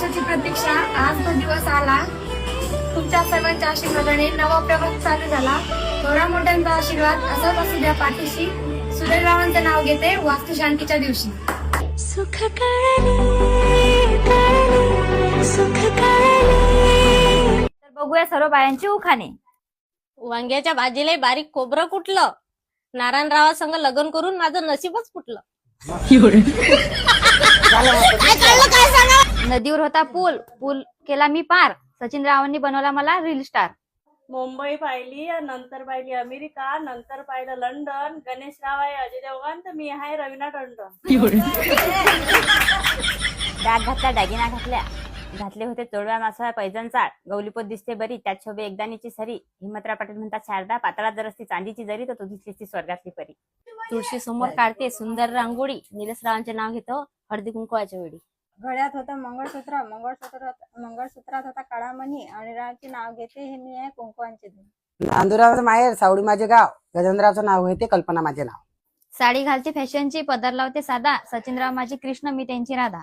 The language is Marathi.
वर्षाची प्रतीक्षा आज तो दिवस आला. तुमच्या सर्वांच्या आशीर्वादाने नवा प्रवास चालू झाला. थोडा मोठ्यांचा आशीर्वाद असाच असू द्या पाठीशी. सुरेशरावांचं नाव घेते वास्तुशांतीच्या दिवशी. सुख तर बघूया सर्व बायांची उखाणे. वांग्याच्या भाजीला बारीक खोबरं कुटलं, नारायणरावा संग लग्न करून माझं नशीबच फुटलं. नदीवर होता पूल, पूल केला मी पार. सचिन रावांनी बनवला मला रील स्टार. मुंबई पाहिली, नंतर पाहिली अमेरिका, नंतर पाहिलं लंडन. गणेश राव आहे अजय देवगण, तर मी आहे रवीना टंडन. बॅग घातल्या, दागिना घातल्या, घातले होते तोडव्या मासळ्या पैजण चाळ. गौलीपोत दिसते बरी, त्यात शोभे एकदानीची सरी. हिम्मतराव पाटील म्हणतात शारदा, पातळात जर असती चांदीची जरी, तर तू दिसलीस ती स्वर्गातली परी. तुळशी समोर काढते सुंदर रांगोळी, निलेशरावांचे नाव घेतो हळदी कुंकवाच्या वेळी. गळ्यात होतं मंगळसूत्र, मंगळसूत्रात होता काळा मणी. आणि रावचे नाव घेते हे मी आहे कुंकवांचे धनी. नांदुरावचं माहेर, सावडी माझे गाव. गजेंद्ररावचं नाव घेते कल्पना माझे नाव. साडी घालते फॅशनची, पदर लावते साधा. सचिनराव माझी कृष्ण, मी त्यांची राधा.